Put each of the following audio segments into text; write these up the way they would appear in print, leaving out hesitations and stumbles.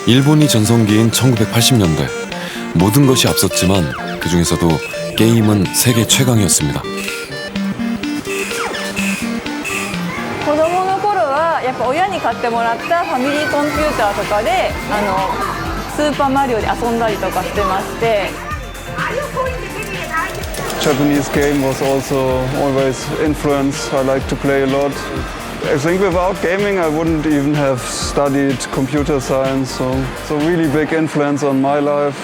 일본이 전성기인 1980년대 모든 것이 앞섰지만 그 중에서도 게임은 세계 최강이었습니다. 子供の頃はやっぱ親に買ってもらったファミリーコンピューターとかでスーパーマリオで遊んだりとかしてまして。 Japanese game was also always influence. I like to play a lot. I think without gaming I wouldn't even have studied computer science, so really big influence on my life.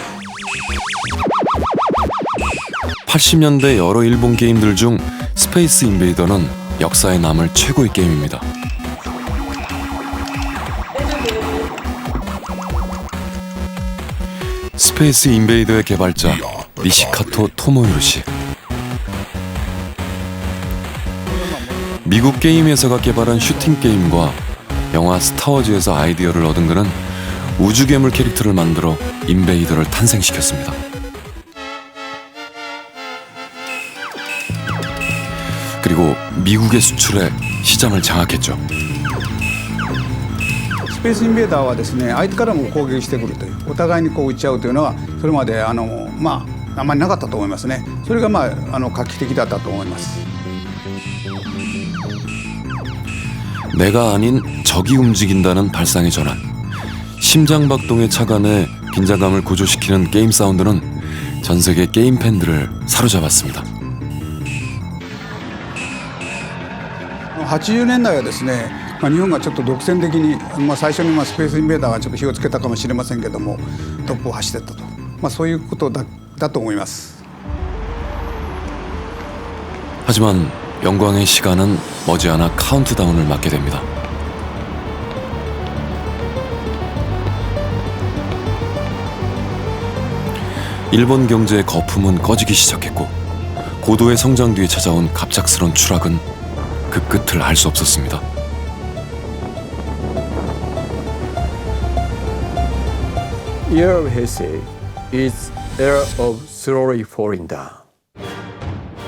80년대 여러 일본 게임들 중 스페이스 인베이더는 역사에 남을 최고의 게임입니다. 스페이스 인베이더의 개발자 니시카토 토모히로 씨. 미국 게임 회사가 개발한 슈팅 게임과 영화 스타워즈에서 아이디어를 얻은 그는 우주 괴물 캐릭터를 만들어 인베이더를 탄생시켰습니다. 그리고 미국에 수출해 시장을 장악했죠. スペースインベーダーはですね、相手からも攻撃してくるという、お互いにこう撃っちゃうというのはそれまであんまりなかったと思いますね。それが画期的だったと思います。 내가 아닌 적이 움직인다는 발상의 전환. 심장박동에 착안해 긴장감을 고조시키는 게임 사운드는 전 세계 게임 팬들을 사로잡았습니다. 80年代はですね、日本がちょっと独占的に、最初にスペースインベーダーがちょっと火をつけたかもしれませんけども、トップを走っていったと、そういうことだと思います。 하지만 영광의 시간은 머지않아 카운트다운을 맞게 됩니다. 일본 경제의 거품은 꺼지기 시작했고 고도의 성장 뒤에 찾아온 갑작스런 추락은 그 끝을 알 수 없었습니다. Year of Heisei is era of slowly falling down.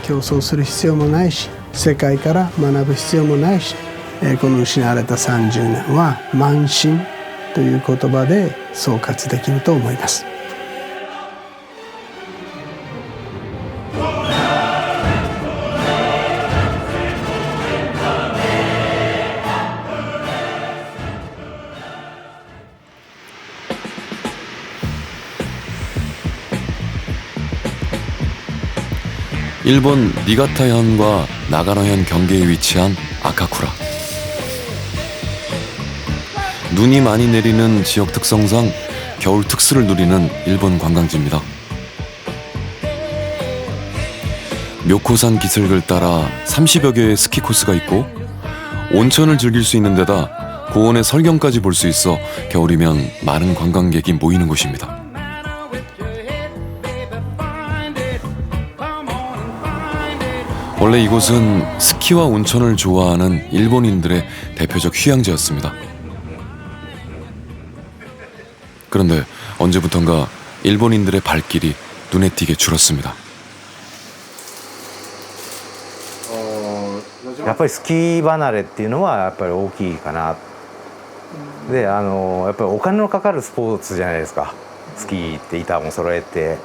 競争する必要もないし、世界から学ぶ必要もないし、この失われた30年は慢心という言葉で総括できると思います。 일본 니가타현과 나가노현 경계에 위치한 아카쿠라. 눈이 많이 내리는 지역 특성상 겨울 특수를 누리는 일본 관광지입니다. 묘코산 기슭을 따라 30여 개의 스키 코스가 있고 온천을 즐길 수 있는 데다 고원의 설경까지 볼 수 있어 겨울이면 많은 관광객이 모이는 곳입니다. 원래 이곳은 스키와 온천을 좋아하는 일본인들의 대표적 휴양지였습니다. 그런데 언제부턴가 일본인들의 발길이 눈에 띄게 줄었습니다. やっぱりスキー離れっていうのはやっぱり大きいかな。で、やっぱりお金のかかるスポーツじゃないですか。スキーって板も揃えて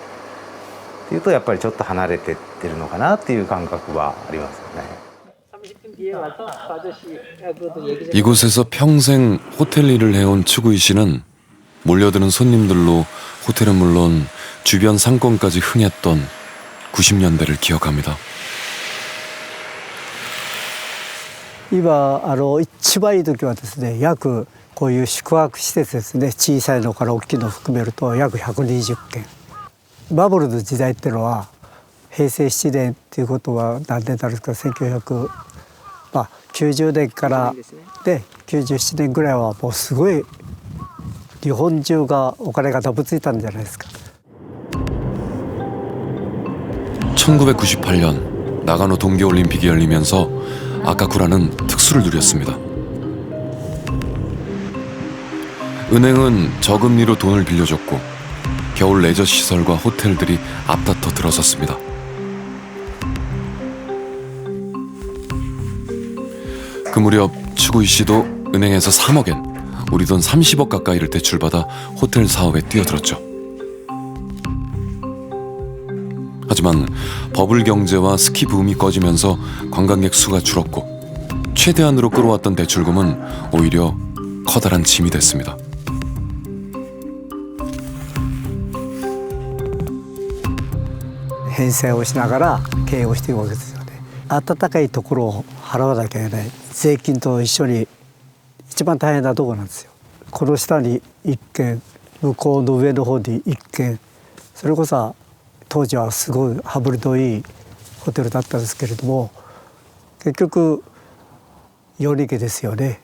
っていうとやっぱりちょっと離れてってるのかなっていう感覚はありますよね。 이곳에서 평생 호텔 일을 해온 츠구이 씨는 몰려드는 손님들로 호텔은 물론 주변 상권까지 흥했던 90년대를 기억합니다. 今一番いい時はですね、約こういう宿泊施設ですね、小さいのから大きいのを含めると約120件。バブルの時代っていうのは平成7年っていうことは何年なんですか、1990年からで97年ぐらいはもうすごい日本中がお金がダブついたんじゃないですか。 1998년 나가노 동계올림픽이 열리면서 아카쿠라는 특수를 누렸습니다. 은행은 저금리로 돈을 빌려줬고 겨울 레저 시설과 호텔들이 앞다퉈 들어섰습니다. 그 무렵 추구이 씨도 은행에서 3억엔, 우리 돈 30억 가까이를 대출받아 호텔 사업에 뛰어들었죠. 하지만 버블 경제와 스키 붐이 꺼지면서 관광객 수가 줄었고 최대한으로 끌어왔던 대출금은 오히려 커다란 짐이 됐습니다.返済をしながら経営をしていくわけですよね。暖かいところを払わなきゃいけない、税金と一緒に一番大変なところなんですよ。この下に1軒、向こうの上の方に1軒、それこそ当時はすごい羽振りのいいホテルだったんですけれども、結局夜逃げですよね。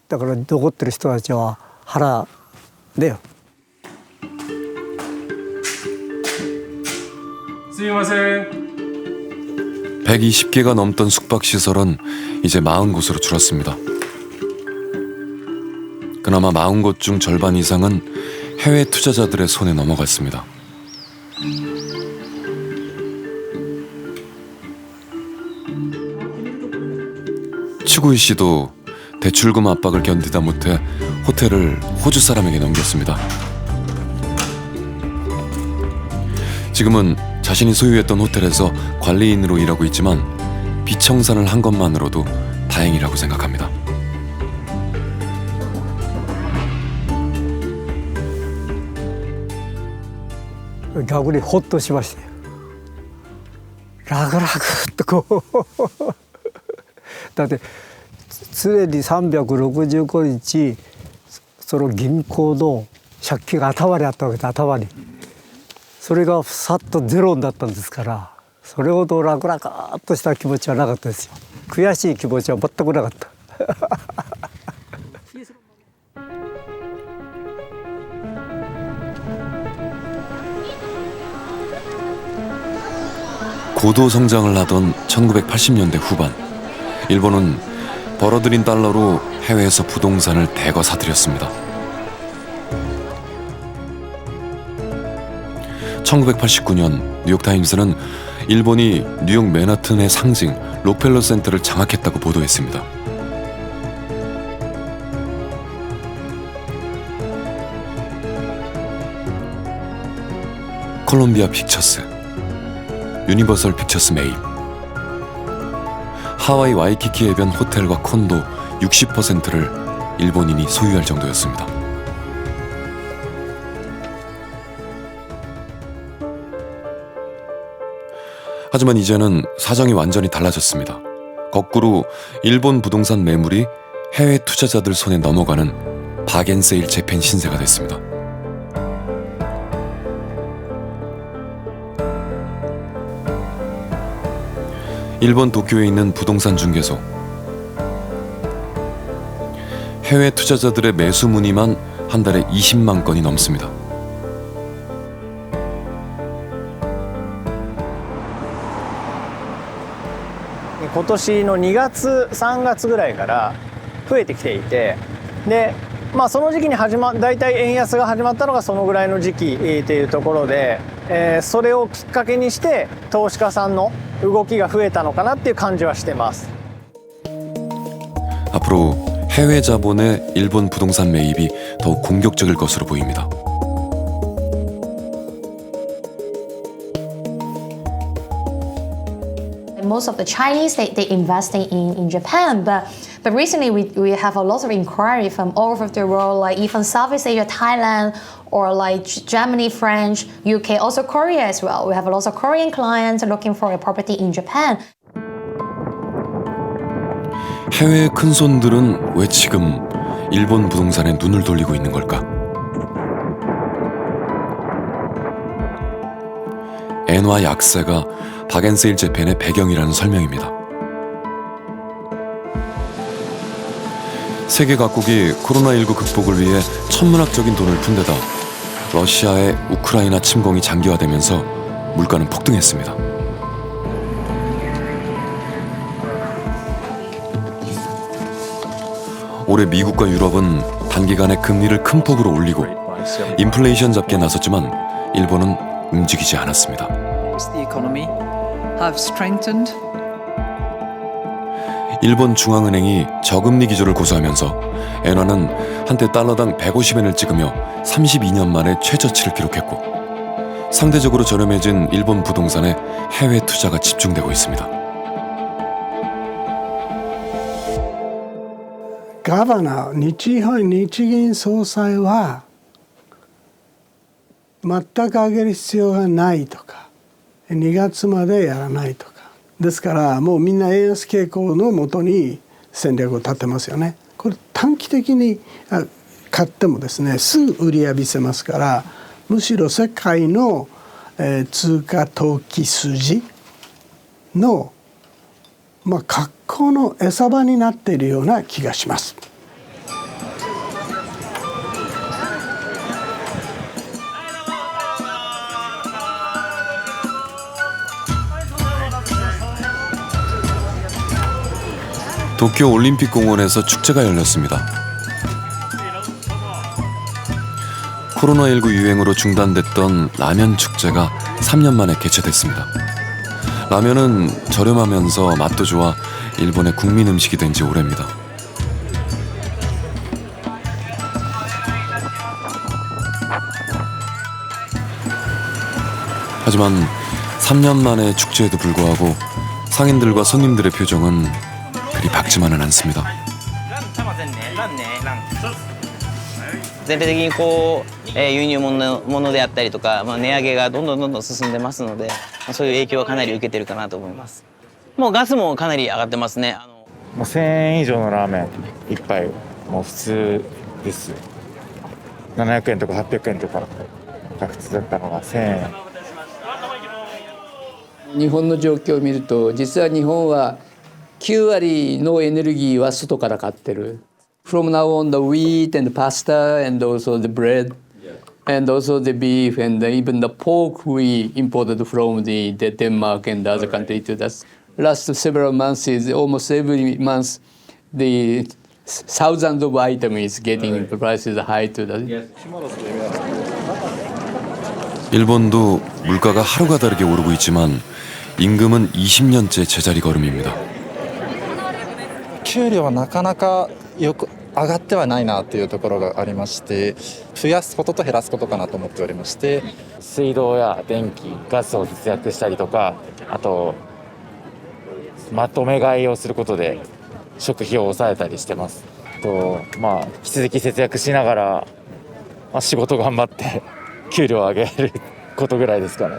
だから残ってる人たちは腹ね。すいません。 120개가 넘던 숙박시설은 이제 40곳으로 줄었습니다. 그나마 40곳 중 절반 이상은 해외 투자자들의 손에 넘어갔습니다. 추구이 씨도 대출금 압박을 견디다 못해 호텔을 호주 사람에게 넘겼습니다. 지금은 자신이 소유했던 호텔에서 관리인으로 일하고 있지만 비청산을 한 것만으로도 다행이라고 생각합니다.逆にホッとしましたよ。楽々とこうだって常に365日その銀行の借金が頭にあったわけで、頭にそれがさっとゼロになったんですから、それほど楽々っとした気持ちはなかったですよ。悔しい気持ちは全くなかった고도 성장을 하던 1980년대 후반, 일본은 벌어들인 달러로 해외에서 부동산을 대거 사들였습니다. 1989년 뉴욕타임스는 일본이 뉴욕 맨하튼의 상징 록펠러 센터를 장악했다고 보도했습니다. 콜롬비아 픽처스, 유니버설 픽처스 매입, 하와이 와이키키 해변 호텔과 콘도 60%를 일본인이 소유할 정도였습니다. 하지만 이제는 사정이 완전히 달라졌습니다. 거꾸로 일본 부동산 매물이 해외 투자자들 손에 넘어가는 바겐세일 재팬 신세가 됐습니다. 일본 도쿄에 있는 부동산 중개소. 해외 투자자들의 매수 문의만 한 달에 20만 건이 넘습니다.今年の2月3月ぐらいから増えてきていて、でその時期に大体円安が始まったのがそのぐらいの時期というところで、それをきっかけにして投資家さんの動きが増えたのかなっていう感じはしてます。 앞으로 해외 자본의 일본 부동산 매입이 더욱 공격적일 것으로 보입니다. Most of the Chinese they investing in Japan, but recently we have a lot of inquiry from all over the world, like even Southeast Asia, Thailand, or like Germany, French, UK, also Korea as well. We have a lot of Korean clients looking for a property in Japan. 해외 큰손들은 왜 지금 일본 부동산에 눈을 돌리고 있는 걸까? 엔화 약세가 바겐세일 재팬의 배경이라는 설명입니다. 세계 각국이 코로나19 극복을 위해 천문학적인 돈을 푼데다 러시아의 우크라이나 침공이 장기화되면서 물가는 폭등했습니다. 올해 미국과 유럽은 단기간에 금리를 큰 폭으로 올리고 인플레이션 잡기에 나섰지만 일본은 움직이지 않았습니다. The economy have strengthened. 일본 중앙은행이 저금리 기조를 고수하면서 엔화는 한때 달러당 150엔을 찍으며 32년 만에 최저치를 기록했고 상대적으로 저렴해진 일본 부동산에 해외 투자가 집중되고 있습니다. 가바나日銀総裁は全く上げる必要がないとか2月までやらないとかですからもうみんな円安傾向のもとに戦略を立てますよね。これ短期的に買ってもですねすぐ売り浴びせますからむしろ世界の通貨投機筋の格好の餌場になっているような気がします。도쿄 올림픽 공원에서 축제가 열렸습니다. 코로나19 유행으로 중단됐던 라면 축제가 3년 만에 개최됐습니다. 라면은 저렴하면서 맛도 좋아 일본의 국민 음식이 된 지 오래입니다. 하지만 3년 만의 축제에도 불구하고 상인들과 손님들의 표정은 그리 밝지만은 않습니다. 全体的に輸入物であったりとか、値上げがどんどん進んでますので、そういう影響はかなり受けてるかなと思います。もうガスもかなり上がってますね。もう1000円以上のラーメン一杯もう普通です。700円とか800円とかが普通だったのが1000円。日本の状況を見ると実は日本は9割のエネルギーは外から買ってる。From now on, the wheat and pasta and also the bread and also the beef and even the pork we imported from the Denmark and other countries to that. Last several months, almost every month, the thousands of items getting the prices high to that. 일본도 물가가 하루가 다르게 오르고 있지만 임금은 20년째 제자리 걸음입니다. 給料はなかなかよく上がってはないなというところがありまして増やすことと減らすことかなと思っておりまして水道や電気ガスを節約したりとかあとまとめ買いをすることで食費を抑えたりしてます。と引き続き節約しながら、仕事頑張って給料を上げることぐらいですかね。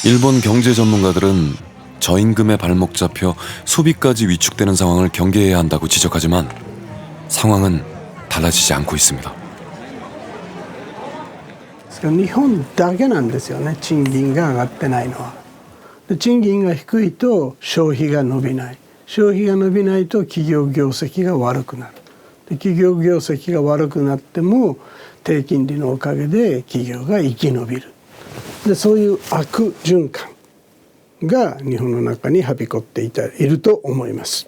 일본 경제 전문가들은 저임금에 발목 잡혀 소비까지 위축되는 상황을 경계해야 한다고 지적하지만 상황은 달라지지 않고 있습니다. 日本だけなんですよね、賃金が上がってないのは。賃金が低いと消費が伸びない。消費が伸びないと企業業績が悪くなる。企業業績が悪くなっても低金利のおかげで企業が生き延びる。そういう悪循環が日本の中にはびこっていると思います。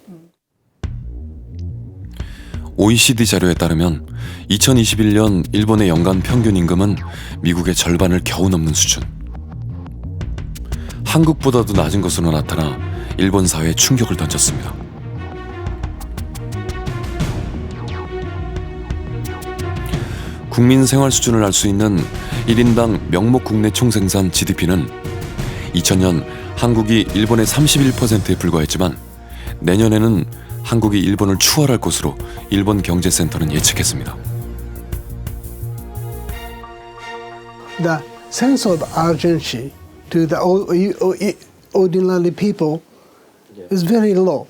OECD 자료에 따르면 2021년 일본의 연간 평균 임금은 미국의 절반을 겨우 넘는 수준. 한국보다도 낮은 것으로 나타나 일본 사회에 충격을 던졌습니다. 국민 생활 수준을 알 수 있는 1인당 명목 국내 총생산 GDP는 2000년 한국이 일본의 31%에 불과했지만 내년에는 한국이 일본을 추월할 것으로 일본 경제센터는 예측했습니다. The sense of urgency to the ordinary people is very low.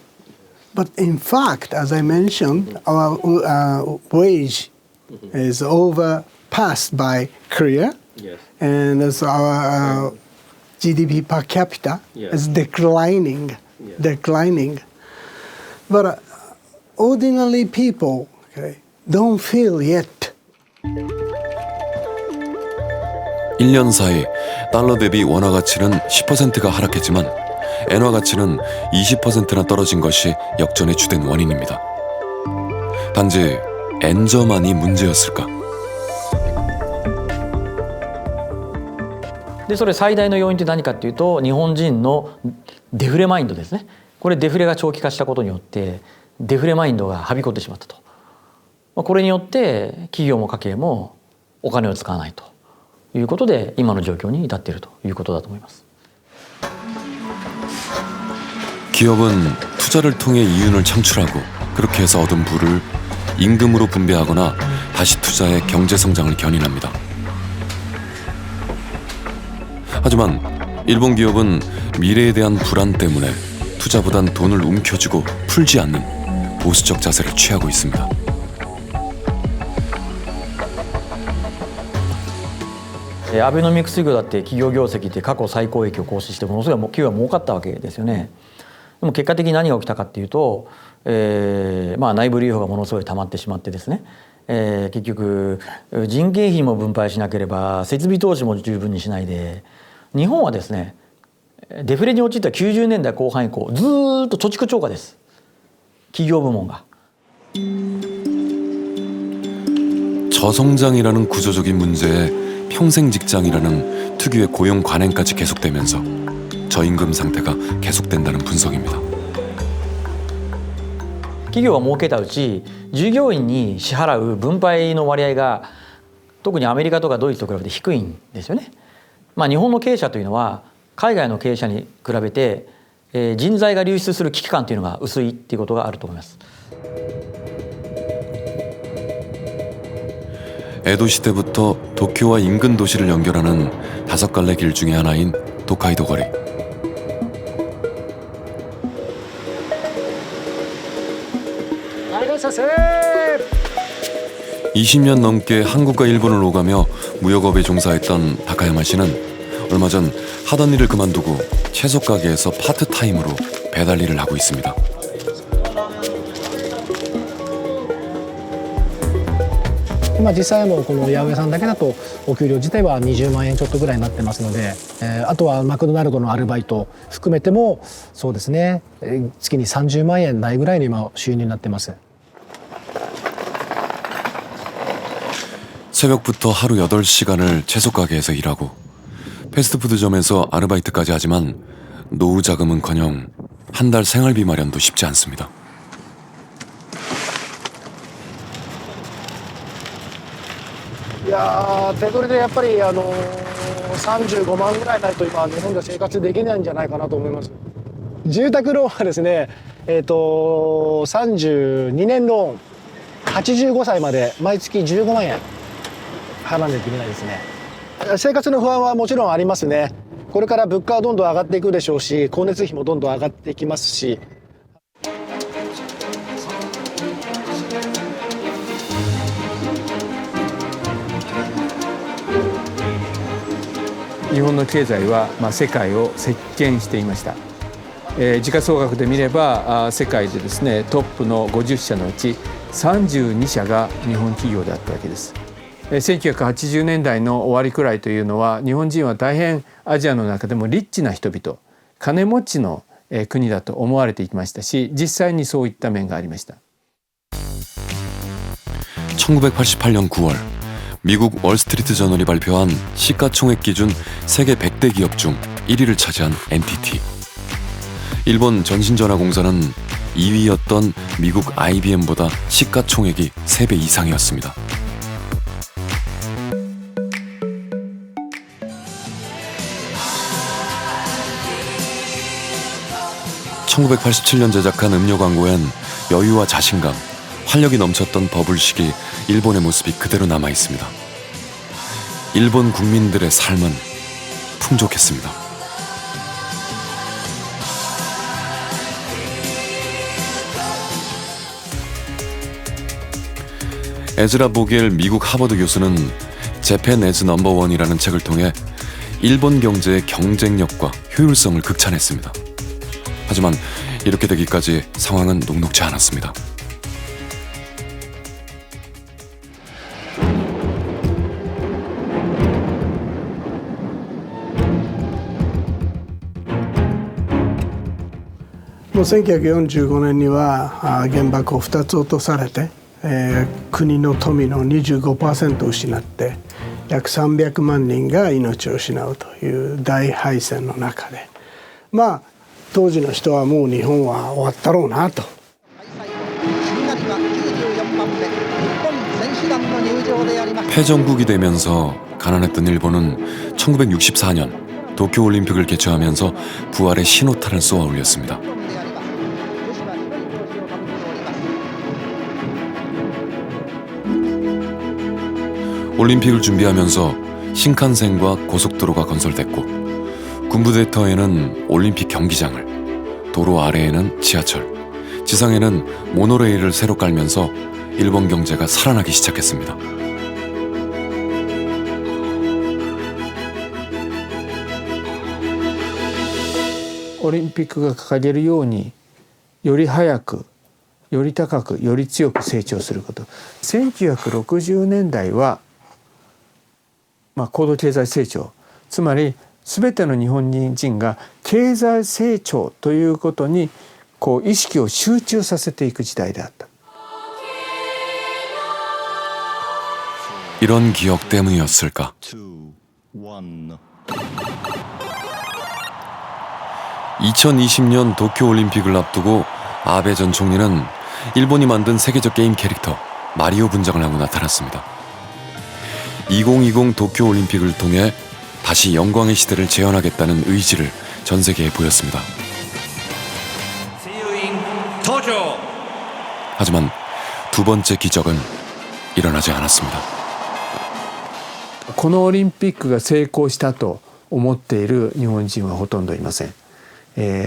But in fact, as I mentioned, our wage is overpassed by Korea, and as our GDP per capita is declining. But ordinary people don't feel yet. 1년 사이 달러 대비 원화 가치는 10%가 하락했지만 엔화 가치는 20%나 떨어진 것이 역전의 주된 원인입니다. 단지 엔저만이 문제였을까? でそれ最大の要因って何かっていうと日本人のデフレマインドですね。これデフレが長期化したことによってデフレマインドがはびこってしまったと。これによって企業も家計もお金を使わないということで今の状況に至っているということだと思います。 기업은 투자를 통해 이윤을 창출하고 그렇게 해서 얻은 부를 임금으로 분배하거나 다시 투자해 경제 성장을 견인합니다. 하지만 일본 기업은 미래에 대한 불안 때문에 투자보단 돈을 움켜쥐고 풀지 않는 보수적 자세를 취하고 있습니다. アベノミクス業だって企業業績って過去最高益を更新してものすごい企業は儲かったわけですよね。でも結果的に何が起きたかっていうと、内部留保がものすごい溜まってしまってですね、結局人件費も分配しなければ設備投資も十分にしないで日本はですねデフレに陥った90年代後半以降ずーっと貯蓄超過です。企業部門が。 저성장이라는 구조적인 문제에 평생 직장이라는 특유의 고용 관행까지 계속되면서 저임금 상태가 계속된다는 분석입니다. 企業が儲けたうち従業員に支払う分配の割合が特にアメリカとかドイツと比べて低いんですよね。日本の経営者というのは海外の経営者に比べて人材が流出する危機感というのが薄いっていうことがあると思います。 에도 시대부터 도쿄와 인근 도시를 연결하는 5갈래 길 중에 하나인 도카이도 거리. (20년) 넘게 한국과 일본을 오가며 무역업에 종사했던 다카야마 씨는 얼마 전 하던 일을 그만두고 채소 가게에서 파트타임으로 배달 일을 하고 있습니다. 実際もこの八百屋さんだけだとお給料自体は20万円ちょっとぐらいになってますので、あとはマクドナルドのアルバイト含めてもそうですね、月に30万円ないぐらいの今収入になってます。 새벽부터 하루 8시간을 채소 가게에서 일하고 패스트푸드점에서 아르바이트까지 하지만 노후 자금은커녕 한 달 생활비 마련도 쉽지 않습니다. いや手取りでやっぱり35万ぐらいないと今日本では生活できないんじゃないかなと思います。住宅ローンはですね、32年ローン85歳まで毎月15万円払わないといけないですね。生活の不安はもちろんありますね。これから物価はどんどん上がっていくでしょうし、光熱費もどんどん上がっていきますし。 日本の経済は世界を席巻していました。時価総額で見れば世界でですねトップの50社のうち32社が日本企業であったわけです。1980年代の終わりくらいというのは日本人は大変アジアの中でもリッチな人々、金持ちの国だと思われていましたし、実際にそういった面がありました。 1988년 9월 미국 월스트리트 저널이 발표한 시가총액 기준 세계 100대 기업 중 1위를 차지한 NTT. 일본 전신전화공사는 2위였던 미국 IBM보다 시가총액이 3배 이상이었습니다. (1987년) 제작한 음료 광고엔 여유와 자신감, 활력이 넘쳤던 버블식이 일본의 모습이 그대로 남아 있습니다. 일본 국민들의 삶은 풍족했습니다. 에즈라 보겔 미국 하버드 교수는 재팬 에즈 넘버원이라는 책을 통해 일본 경제의 경쟁력과 효율성을 극찬했습니다. 하지만 이렇게 되기까지 상황은 녹록지 않았습니다. もう1945年には原爆を2つ落とされて、国の富の 25% を失って約300万人が命を失うという大敗戦の中で、まあ当時の人はもう日本は終わったろうなと。패전국이 되면서 가난했던 일본은 1964년 도쿄올림픽을 개최하면서 부활의 신호탄을 쏘아 올렸습니다. 올림픽을 준비하면서 신칸센과 고속도로가 건설됐고 군부대터에는 올림픽 경기장을, 도로 아래에는 지하철, 지상에는 모노레일을 새로 깔면서 일본 경제가 살아나기 시작했습니다. 올림픽が掲げるようにより早く、より高く、より強く成長すること。1960年代は、高度経済成長、つまり全ての日本人が経済成長ということに意識を集中させていく時代であった。 이런 기억 때문이었을까? 2020년 도쿄올림픽을 앞두고 아베 전 총리는 일본이 만든 세계적 게임 캐릭터 마리오 분장을 하고 나타났습니다. 2020 도쿄올림픽을 통해 다시 영광의 시대를 재현하겠다는 의지를 전 세계에 보였습니다. 하지만 두 번째 기적은 일어나지 않았습니다. このオリンピックが成功したと思っている日本人はほとんどいません。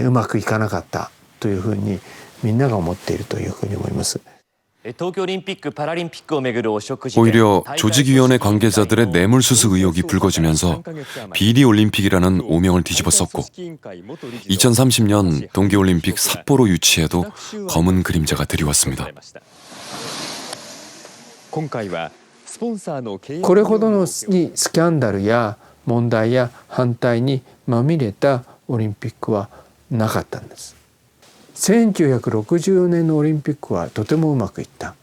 うまくいかなかったというふうにみんなが思っているというふうに思います。 오히려 조직위원회 관계자들의 뇌물수수 의혹이 불거지면서 비리올림픽이라는 오명을 뒤집었었고 2030년 동계올림픽 삿포로 유치에도 검은 그림자가 드리웠습니다. これほどのスキャンダルや問題や反対にまみれたオリンピックはなかったんです。 1964年のオリンピックはとてもうまくいった。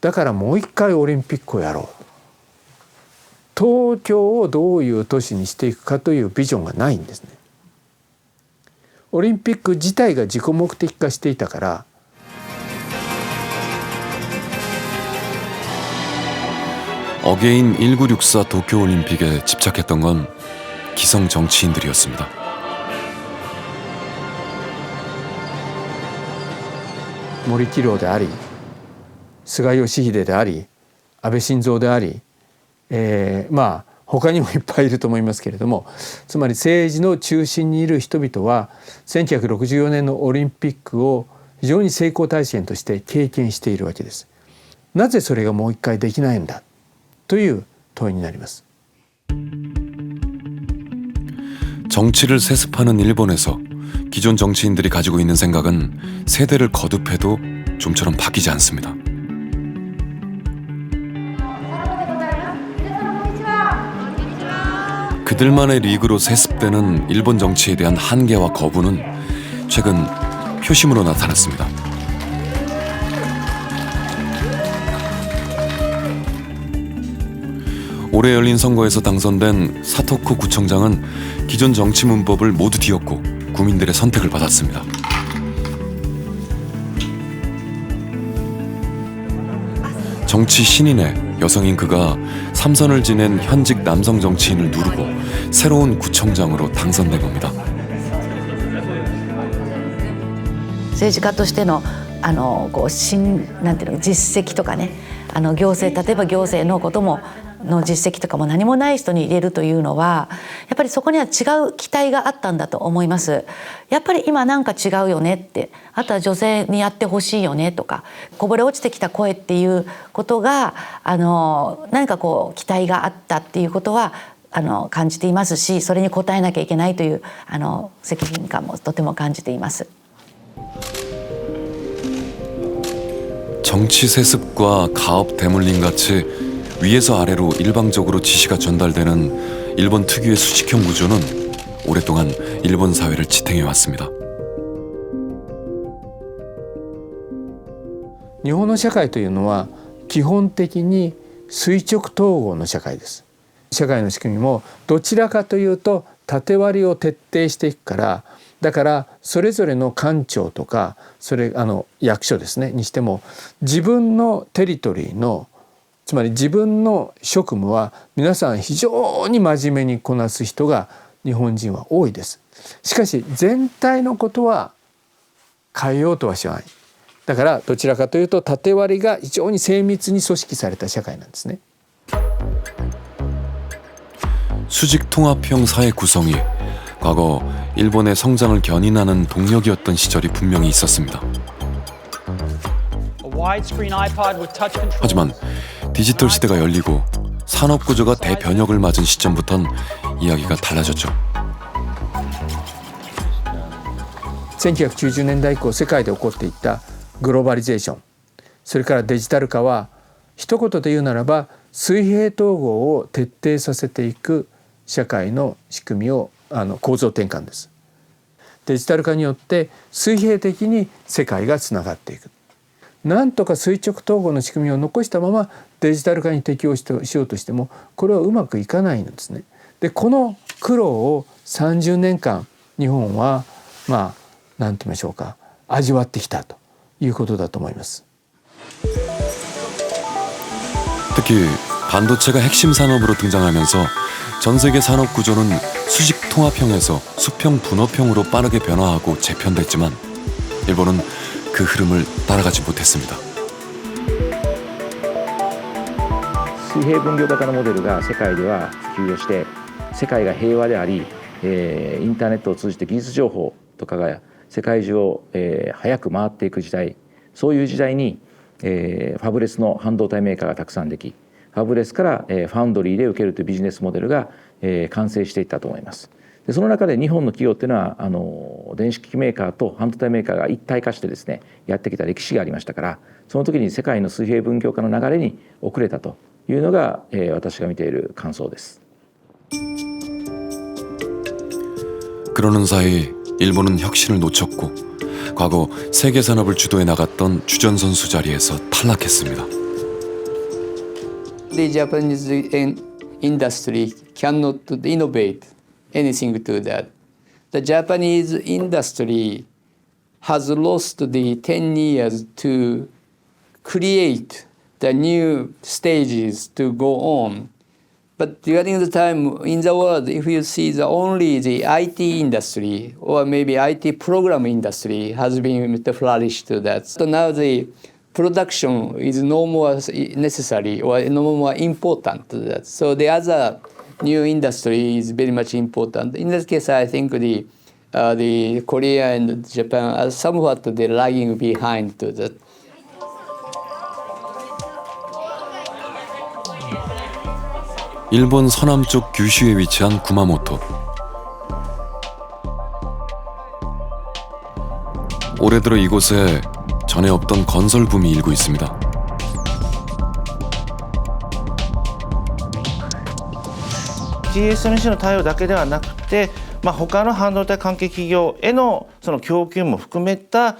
だからもう一回オリンピックをやろう。東京をどういう都市にしていくかというビジョンがないんですね。オリンピック自体が自己目的化していたから。 어게인 1964 도쿄올림픽에 집착했던 건 기성 정치인들이었습니다. 모리키로 であり、菅義偉であり、安倍晋三であり、他にもいっぱいいると思いますけれども、つまり政治の中心にいる人々は1964年のオリンピックを非常に成功体験として経験しているわけです。なぜそれがもう一回できないんだという問いになります。 정치를 세습하는 일본에서 기존 정치인들이 가지고 있는 생각은 세대를 거듭해도 좀처럼 바뀌지 않습니다. 그들만의 리그로 세습되는 일본 정치에 대한 한계와 거부는 최근 표심으로 나타났습니다. 올해 열린 선거에서 당선된 사토쿠 구청장은 기존 정치 문법을 모두 뒤엎고 국민들의 선택을 받았습니다. 정치 신인의 여성인 그가 3선을 지낸 현직 남성 정치인을 누르고 새로운 구청장으로 당선된 겁니다. 政治家としてのなんていうの実績とかね、行政、例えば行政のこともの実績とかも何もない人に入れるというのはやっぱりそこには違う期待があったんだと思います。やっぱり今なんか違うよねって、あとは女性にやってほしいよねとか、こぼれ落ちてきた声っていうことが何か期待があったっていうことは感じていますし、それに応えなきゃいけないという責任感もとても感じています。 정치 세습과 가업 대물림 같이 위에서 아래로 일방적으로 지시가 전달되는 일본 특유의 수직형 구조는 오랫동안 일본 사회를 지탱해 왔습니다. 日本の社会というのは基本的に垂直統合の社会です。社会の仕組みもどちらかというと縦割りを徹底していくから、だからそれぞれの官庁とか役所ですねにしても、自分のテリトリーのつまり自分の職務は皆さん非常に真面目にこなす人が日本人は多いです。しかし全体のことは変えようとはしない。だからどちらかというと縦割りが非常に精密に組織された社会なんですね。수직통합형 사회 구성이 과거 일본의 성장을 견인하는 동력이었던 시절이 분명히 있었습니다. 하지만 디지털 시대가 열리고 산업 구조가 대변혁을 맞은 시점부턴 이야기가 달라졌죠. 1990年代以降世界で起こっていったグローバリゼーション、それからデジタル化は一言で言うならば水平統合を徹底させていく社会の仕組みを構造転換です。デジタル化によって水平的に世界がつながっていく。なんとか垂直統合の仕組みを残したままデジタル化に適応しようとしてもこれはうまくいかないんですね。でこの苦労を30年間日本は何と言いましょうか味わってきたということだと思います。 특히 반도체가 핵심 산업으로 등장하면서 전 세계 산업 구조는 수직 통합형에서 수평 분업형으로 빠르게 변화하고 재편됐지만 일본은 그 흐름을 따라가지 못했습니다. 水平分業型のモデルが世界では普及をして世界が平和であり、インターネットを通じて技術情報とかが世界中を、早く回っていく時代、そういう時代に、ファブレスの半導体メーカーがたくさんでき、ファブレスから、ファウンドリーで受けるというビジネスモデルが、完成していったと思います。でその中で日本の企業っていうのは電子機器メーカーと半導体メーカーが一体化してですねやってきた歴史がありましたから、その時に世界の水平分業化の流れに遅れたというのが、私が見ている感想です。 그러는 사이 일본은 혁신을 놓쳤고 과거 세계 산업을 주도해 나갔던 주전 선수 자리에서 탈락했습니다. The Japanese industry cannot innovate anything to that. The Japanese industry has lost the 10 years to create the new stages to go on. But during the time in the world, if you see only the IT industry or maybe IT program industry has been flourished to that. So now the production is no more necessary or no more important to that. So the other new industry is very much important. In this case, I think the Korea and Japan are somewhat lagging behind to that. 일본 서남쪽 규슈에 위치한 구마모토. 올해 들어 이곳에 전에 없던 건설 붐이 일고 있습니다. TSMC の対応だけではなくて、他の半導体関係企業へのその供給も含めた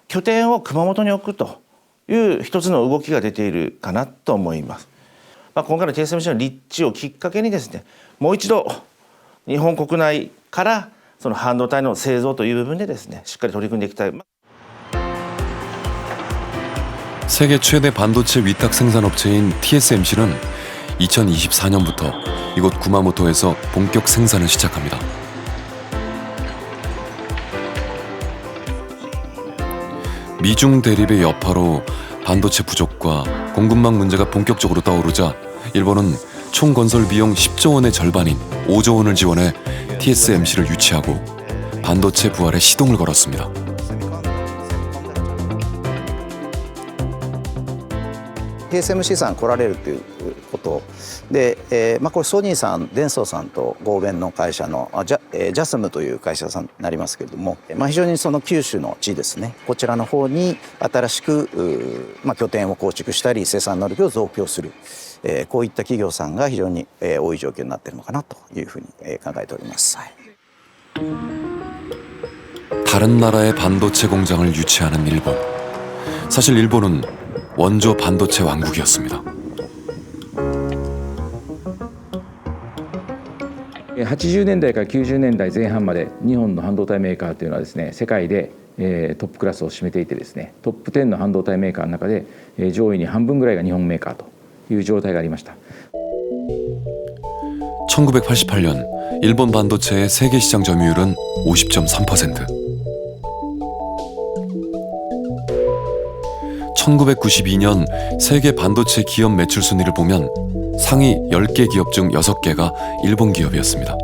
拠点を熊本に置くという一つの動きが出ているかなと思います。今回の TSMC の立地をきっかけにですね、もう一度日本国内からその半導体の製造という部分でですね、しっかり取り組んでいきたい。 세계 최대 반도체 위탁 생산업체인 TSMC는 2024년부터 이곳 구마모토에서 본격 생산을 시작합니다. 미중 대립의 여파로 반도체 부족과 공급망 문제가 본격적으로 떠오르자 일본은 총 건설 비용 10조 원의 절반인 5조 원을 지원해 TSMC를 유치하고 반도체 부활에 시동을 걸었습니다. TSMC さん来られるということで、これソニーさん、デンソーさんと合弁の会社のジャスムという会社さんになりますけれども、非常にその九州の地ですね、こちらの方に新しく拠点を構築したり生産能力を増強する、こういった企業さんが非常に多い状況になっているのかなというふうに考えております。 다른 나라의 반도체 공장을 유치하는 일본. 사실 일본은 원조 반도체 왕국이었습니다. 80年代から90年代前半まで日本の半導体メーカーというのはですね、世界でトップクラスを占めていてですね、トップ10の半導体メーカーの中で上位に半分ぐらいが日本メーカーという状態がありました。 1988년 일본 반도체의 세계 시장 점유율은 50.3%. 1992년 세계 반도체 기업 매출 순위를 보면 상위 10개 기업 중 6개가 일본 기업이었습니다.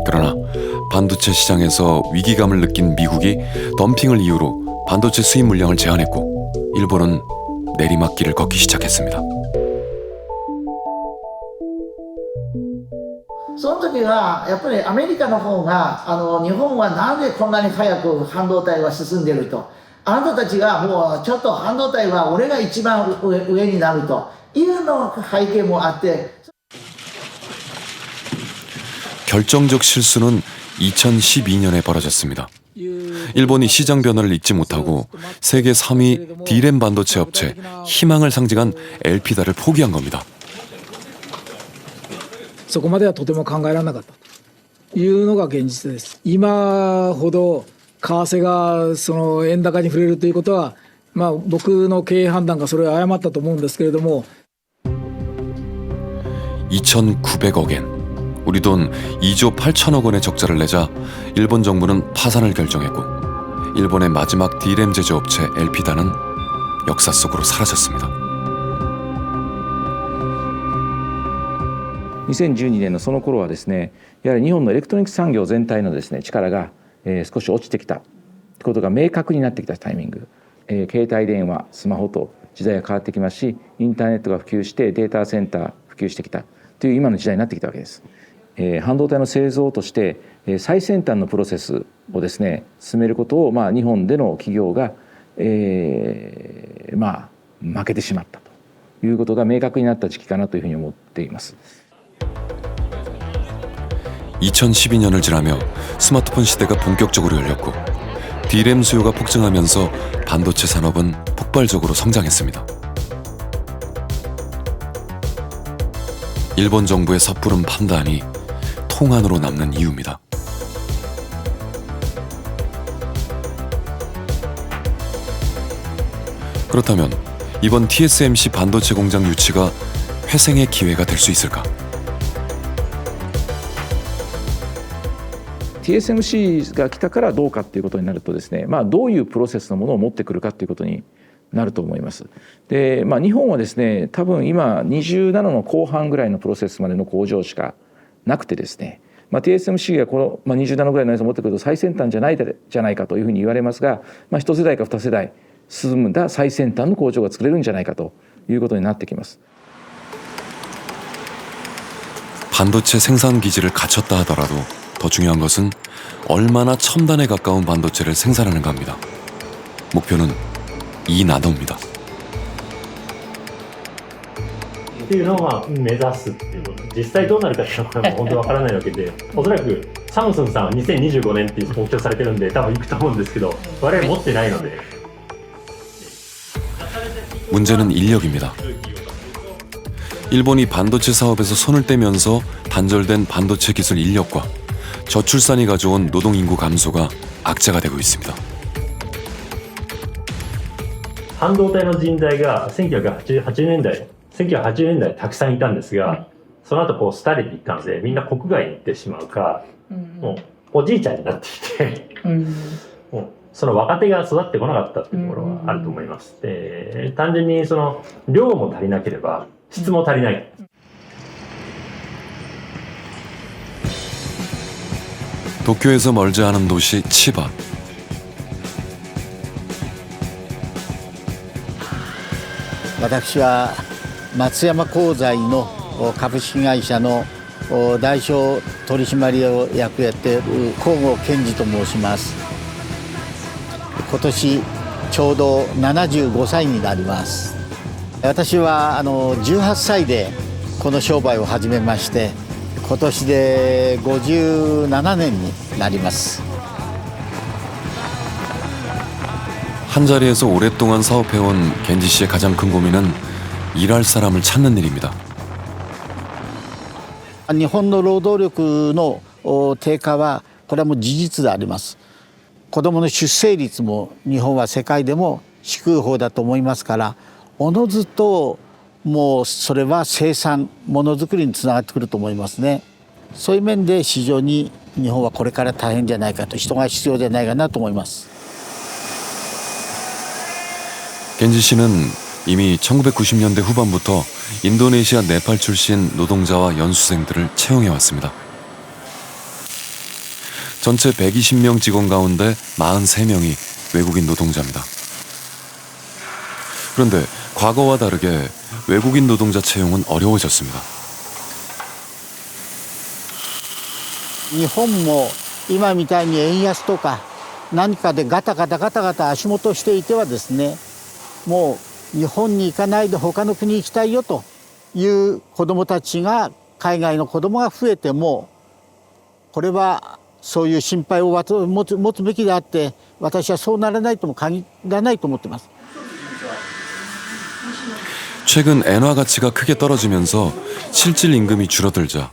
그러나 반도체 시장에서 위기감을 느낀 미국이 덤핑을 이유로 반도체 수입 물량을 제한했고 일본은 내리막길을 걷기 시작했습니다. その時はやっぱりアメリカの方が日本はなんでこんなに早く半導体が進んでいると、あなたたちがもうちょっと半導体は俺が一番上になるというの背景もあって。 결정적 실수는 2012년에 벌어졌습니다. 일본이 시장 변화를 읽지 못하고 세계 3위 D램 반도체 업체 희망을 상징한 엘피다를 포기한 겁니다. そこまではとても考えられなかったというのが現実です。今ほど為替がその円高に触れるということは、僕の経営判断がそれを誤ったと思うんですけれども。 2,900억 엔, 우리 돈 2조 8천억 원의 적자를 내자 일본 정부는 파산을 결정했고 일본의 마지막 D램 제조업체 엘피다는 역사 속으로 사라졌습니다. 2012年のその頃はですね、やはり日本のエレクトロニクス産業全体のですね力が少し落ちてきたことが明確になってきたタイミング、携帯電話、スマホと時代が変わってきますし、インターネットが普及してデータセンター普及してきたという今の時代になってきたわけです。半導体の製造として最先端のプロセスをですね進めることを日本での企業が負けてしまったということが明確になった時期かなというふうに思っています。 2012년을 지나며 스마트폰 시대가 본격적으로 열렸고 D램 수요가 폭증하면서 반도체 산업은 폭발적으로 성장했습니다. 일본 정부의 섣부른 판단이 통안으로 남는 이유입니다. 그렇다면 이번 TSMC 반도체 공장 유치가 회생의 기회가 될 수 있을까? TSMC が来たからどうかっていうことになるとですね、どういうプロセスのものを持ってくるかっていうことになると思います。で、日本はですね、多分今20ナノの後半ぐらいのプロセスまでの工場しかなくてですね、TSMC がこの20ナノぐらいのやつを持ってくると最先端じゃないかというふうに言われますが、1世代か2世代進んだ最先端の工場が作れるんじゃないかということになってきます。 반도체 생산 기지를 갖췄다 하더라도 더 중요한 것은 얼마나 첨단에 가까운 반도체를 생산하는가 합니다. 목표는 2나노입니다. っていうのを目指すっていうこと、実際どうなるかっていうのは本当わからないわけで、おそらくサムスンさんは2025年っていう目標されてるんで多分いくと思うんですけど、我々持ってないので。 문제는 인력입니다. 일본이 반도체 사업에서 손을 떼면서 단절된 반도체 기술 인력과 저출산이 가져온 노동 인구 감소가 악재가 되고 있습니다. 半導体の人材が1980年代たくさんいたんですが、その後こう廃れていったのでみんな国外に行ってしまうか、もうおじいちゃんになってきて、もうその若手が育ってこなかったっていうところがあると思います。で、単純にその量も足りなければ質も足りない。 도쿄에서 멀지 않은 도시 치바. 저는 松山鋼材の株式会社の代表取締役やっている河郷健二と申します。今年ちょうど75歳になります。私は18歳でこの商売を始めまして、今今年で57年になります。 한자리에서 오랫동안 사업해온 겐지 씨의 가장 큰 고민은 일할 사람을 찾는 일입니다. 日本の労働力の低下はこれはもう事実であります。子どもの出生率も日本は世界でも低い方だと思いますから、おのずともうそれは生産ものづくりにつながってくると思いますね。そういう面で非常に日本はこれから大変じゃないかと、人が必要じゃないかなと思います。 겐지 씨는 이미 1990년대 후반부터 인도네시아 네팔 출신 노동자와 연수생들을 채용해 왔습니다. 전체 120명 직원 가운데 43명이 외국인 노동자입니다. 그런데 과거와 다르게 외국인 노동자 채용은 어려워졌습니다. 日本も今みたいに円安とか何かでガタガタ足元していてはですね、 もう日本に行かないで他の国に行きたいよという子どもたちが、海外の子どもが増えても、これはそういう心配を持つべきであって、私はそうならないとも限らないと思っています。 최근 엔화 가치가 크게 떨어지면서 실질 임금이 줄어들자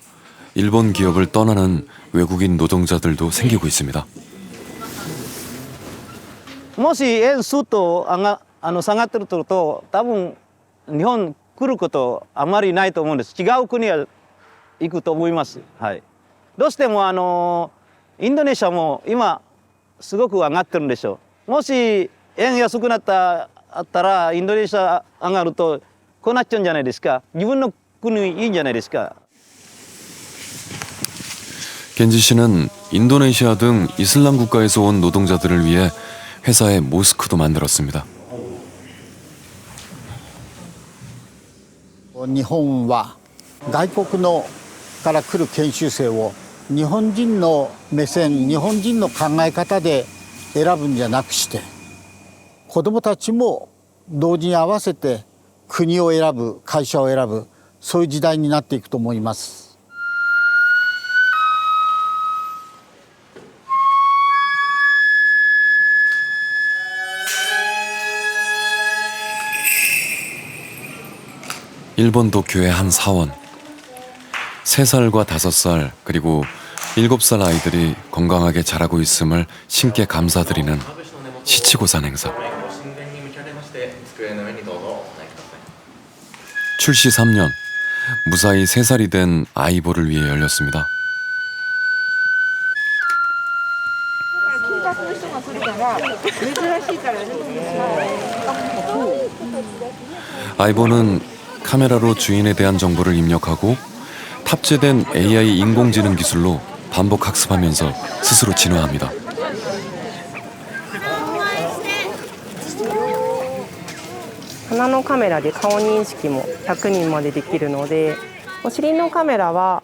일본 기업을 떠나는 외국인 노동자들도 생기고 있습니다. もし円すっと下がってると、多分日本来ることあまりないと思うんです。違う国へ行くと思います。はい。どうしてもインドネシアも今すごく上がってるんでしょう。もし円安くなったらインドネシア上がるとこうなっちゃうんじゃないですか。自分の国いいんじゃないですか。 겐지 씨는 인도네시아 등 이슬람 국가에서 온 노동자들을 위해 회사에 모스크도 만들었습니다. 日本は外国のから来る研修生を日本人の目線、日本人の考え方で選ぶんじゃなくして、子どもたちも同時に合わせて国を選ぶ、会社を選ぶ、そういう時代になっていくと思います。 일본 도쿄의 한 사원. 3살과 5살 그리고 7살 아이들이 건강하게 자라고 있음을 신께 감사드리는 시치고산 행사. 출시 3년, 무사히 3살이 된 아이보를 위해 열렸습니다. 아이보는 카메라로 주인에 대한 정보를 입력하고 탑재된 AI 인공지능 기술로 반복 학습하면서 스스로 진화합니다.鼻のカメラで顔認識も100人までできるので、お尻のカメラは、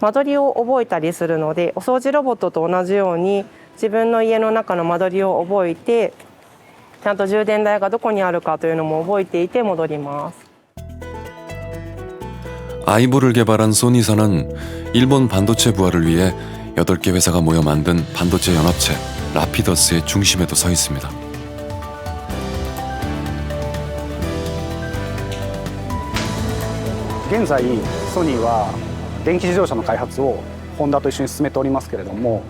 間取りを覚えたりするので、お掃除ロボットと同じように自分の家の中の間取りを覚えて、ちゃんと充電台がどこにあるかというのも覚えていて戻ります。 아이보를 개발한 소니사는 일본 반도체 부활을 위해 8개 회사가 모여 만든 반도체 연합체 라피더스의 중심에도 서 있습니다. 現在ソニーは電気自動車の開発をホンダと一緒に進めておりますけれども、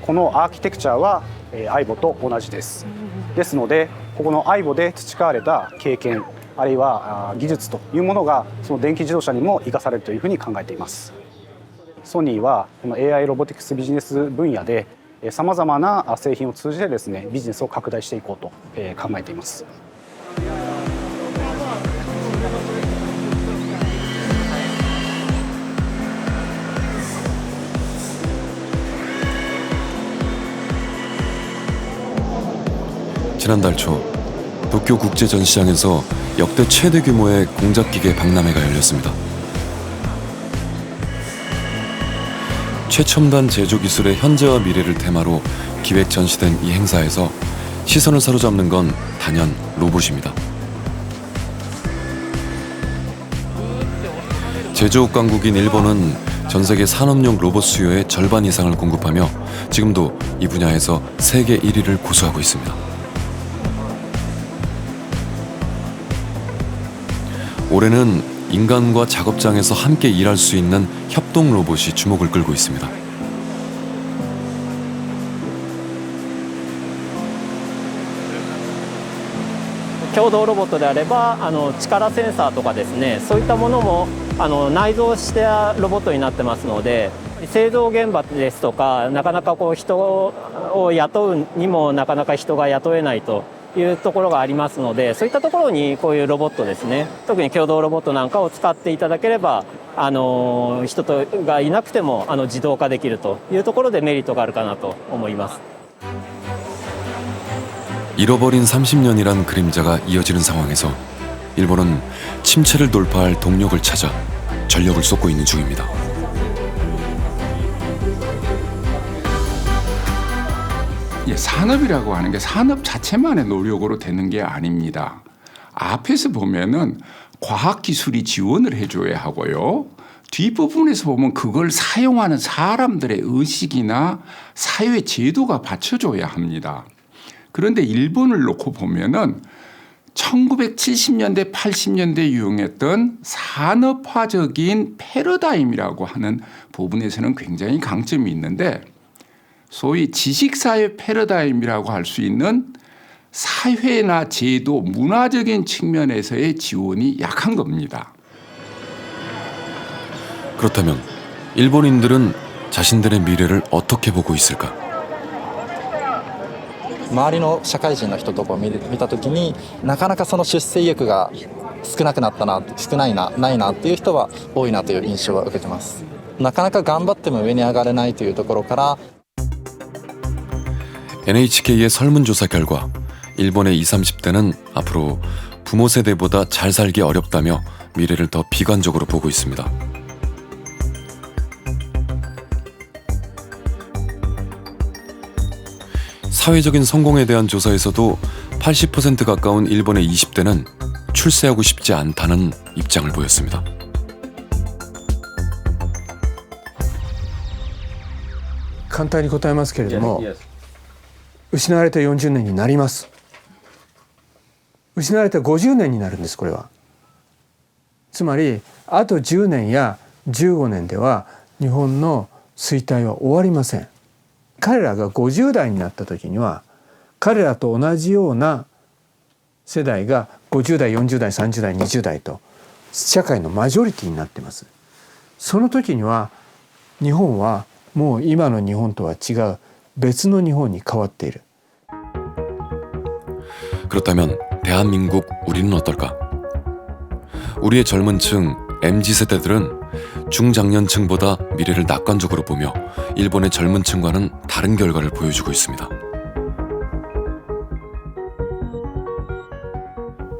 このアーキテクチャはaiboと同じです。ですのでここのaiboで培われた経験あるいは技術というものがその電気自動車にも生かされるというふうに考えています。ソニーはこの AI ロボティクスビジネス分野でさまざまな製品を通じてですねビジネスを拡大していこうと考えています。 지난달 초 도쿄 국제 전시장에서 역대 최대 규모의 공작기계 박람회가 열렸습니다. 최첨단 제조 기술의 현재와 미래를 테마로 기획 전시된 이 행사에서 시선을 사로잡는 건 단연 로봇입니다. 제조업 강국인 일본은 전 세계 산업용 로봇 수요의 절반 이상을 공급하며 지금도 이 분야에서 세계 1위를 고수하고 있습니다. 올해는 인간과 작업장에서 함께 일할 수 있는 협동 로봇이 주목을 끌고 있습니다.共同ロボットであれば力センサーとかですね、そういったものも内蔵したロボットになってますので、製造現場ですとかなかなか人を雇うにもなかなか人が雇えないというところがありますので、そういったところにこういうロボットですね、特に共同ロボットなんかを使っていただければ人がいなくても自動化できるというところでメリットがあるかなと思います。 잃어버린 30년이란 그림자가 이어지는 상황에서 일본은 침체를 돌파할 동력을 찾아 전력을 쏟고 있는 중입니다. 산업이라고 하는 게 산업 자체만의 노력으로 되는 게 아닙니다. 앞에서 보면은 과학기술이 지원을 해줘야 하고요. 뒷부분에서 보면 그걸 사용하는 사람들의 의식이나 사회 제도가 받쳐줘야 합니다. 그런데 일본을 놓고 보면은 1970년대, 80년대 유행했던 산업화적인 패러다임이라고 하는 부분에서는 굉장히 강점이 있는데 소위 지식사회 패러다임이라고 할 수 있는 사회나 제도, 문화적인 측면에서의 지원이 약한 겁니다. 그렇다면 일본인들은 자신들의 미래를 어떻게 보고 있을까? 周りの社会人の人とかを見たときになかなかその出世意欲が少なくなったな、ないなっていう人は多いなという印象は受けてます。なかなか頑張っても上に上がれないというところから NHK의 설문조사 결과 일본의 20, 30대는 앞으로 부모 세대보다 잘 살기 어렵다며 미래를 더 비관적으로 보고 있습니다. 사회적인 성공에 대한 조사에서도 80% 가까운 일본의 20대는 출세하고 싶지 않다는 입장을 보였습니다. 간단히 答えますけれども、失われた40年になります。失われた50年になるんです、これは。つまりあと10年や15年では日本の衰退は終わりません。彼らが50代になった時には彼らと同じような世代が50代、40代、30代、20代と社会のマジョリティになっています。その時には日本はもう今の日本とは違う別の日本に変わっている。 그렇다면 대한민국 우리는 어떨까? 우리의 젊은 층 MZ세대들은 중장년층보다 미래를 낙관적으로 보며 일본의 젊은 층과는 다른 결과를 보여주고 있습니다.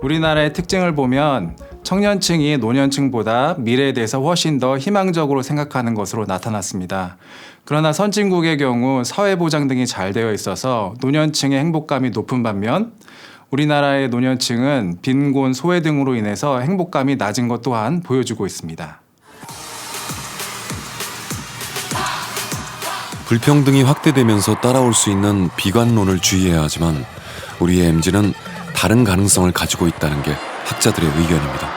우리나라의 특징을 보면 청년층이 노년층보다 미래에 대해서 훨씬 더 희망적으로 생각하는 것으로 나타났습니다. 그러나 선진국의 경우 사회보장 등이 잘 되어 있어서 노년층의 행복감이 높은 반면 우리나라의 노년층은 빈곤, 소외 등으로 인해서 행복감이 낮은 것 또한 보여주고 있습니다. 불평등이 확대되면서 따라올 수 있는 비관론을 주의해야 하지만 우리의 MZ는 다른 가능성을 가지고 있다는 게 학자들의 의견입니다.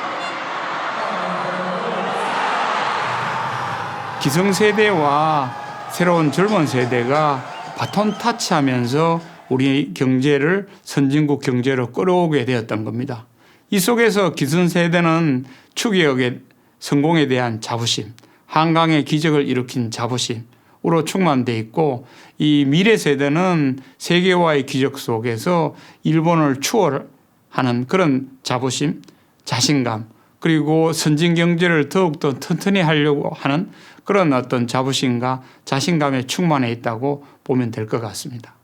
기성세대와 새로운 젊은 세대가 바톤 타치하면서 우리 경제를 선진국 경제로 끌어오게 되었던 겁니다. 이 속에서 기성세대는 추기역의 성공에 대한 자부심, 한강의 기적을 일으킨 자부심으로 충만돼 있고 이 미래 세대는 세계화의 기적 속에서 일본을 추월하는 그런 자부심, 자신감 그리고 선진 경제를 더욱더 튼튼히 하려고 하는 그런 어떤 자부심과 자신감에 충만해 있다고 보면 될 것 같습니다.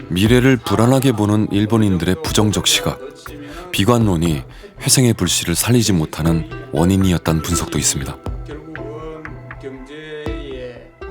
미래를 불안하게 보는 일본인들의 부정적 시각, 비관론이 회생의 불씨를 살리지 못하는 원인이었다는 분석도 있습니다.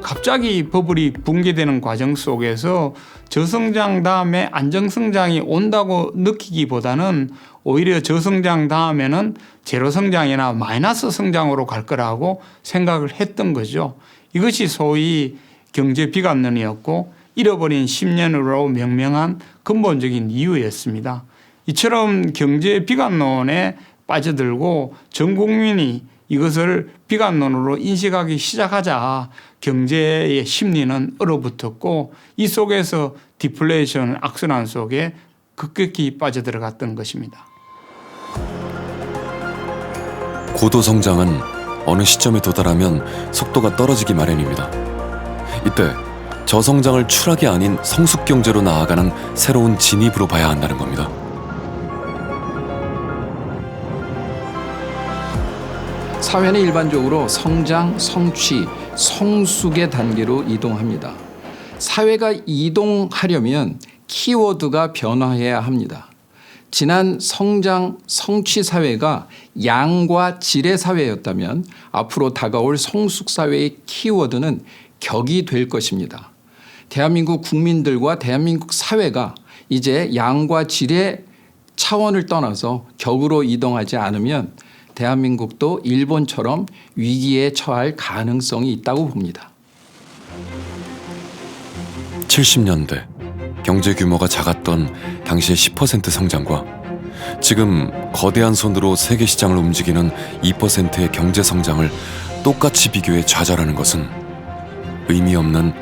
갑자기 버블이 붕괴되는 과정 속에서 저성장 다음에 안정성장이 온다고 느끼기보다는 오히려 저성장 다음에는 제로 성장이나 마이너스 성장으로 갈 거라고 생각을 했던 거죠. 이것이 소위 경제 비관론이었고 잃어버린 10년으로 명명한 근본적인 이유였습니다. 이처럼 경제 비관론에 빠져들고 전 국민이 이것을 비관론으로 인식하기 시작하자 경제의 심리는 얼어붙었고 이 속에서 디플레이션 악순환 속에 급격히 빠져들어갔던 것입니다. 고도 성장은 어느 시점에 도달하면 속도가 떨어지기 마련입니다. 이때 저성장을 추락이 아닌 성숙 경제로 나아가는 새로운 진입으로 봐야 한다는 겁니다. 사회는 일반적으로 성장, 성취, 성숙의 단계로 이동합니다. 사회가 이동하려면 키워드가 변화해야 합니다. 지난 성장, 성취 사회가 양과 질의 사회였다면 앞으로 다가올 성숙 사회의 키워드는 격이 될 것입니다. 대한민국 국민들과 대한민국 사회가 이제 양과 질의 차원을 떠나서 격으로 이동하지 않으면 대한민국도 일본처럼 위기에 처할 가능성이 있다고 봅니다. 70년대 경제 규모가 작았던 당시의 10% 성장과 지금 거대한 손으로 세계 시장을 움직이는 2%의 경제 성장을 똑같이 비교해 좌절하는 것은 의미 없는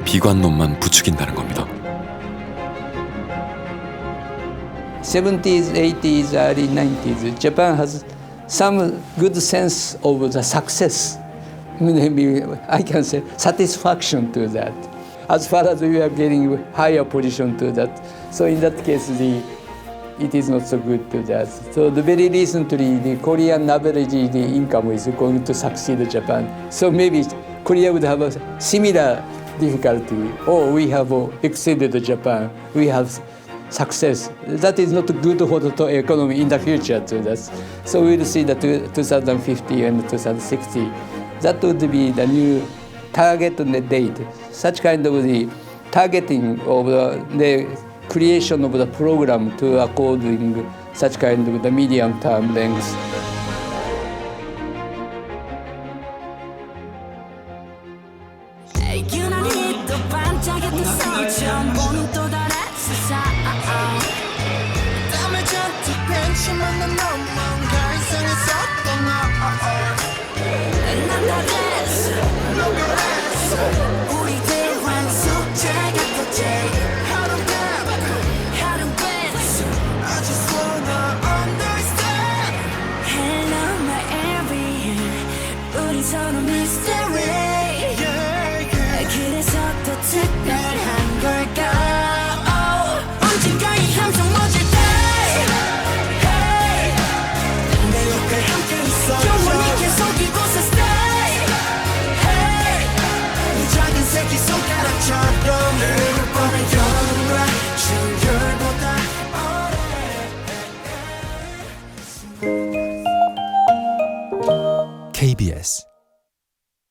비관론만 부추긴다는 겁니다. 70s, 80s, early 90s, Japan has some good sense of the success. Maybe I can say satisfaction to that. As far as we are getting higher position to that, so in that case, it is not so good to that. So very recently, the Korean average the income is going to succeed Japan. So maybe Korea would have a similar difficulty. Oh, we have exceeded Japan. We have success. That is not good for the economy in the future to that. So we'll see that 2050 and 2060. That would be the new target date. Such kind of the targeting of the creation of the program to according such kind of the medium term length. KBS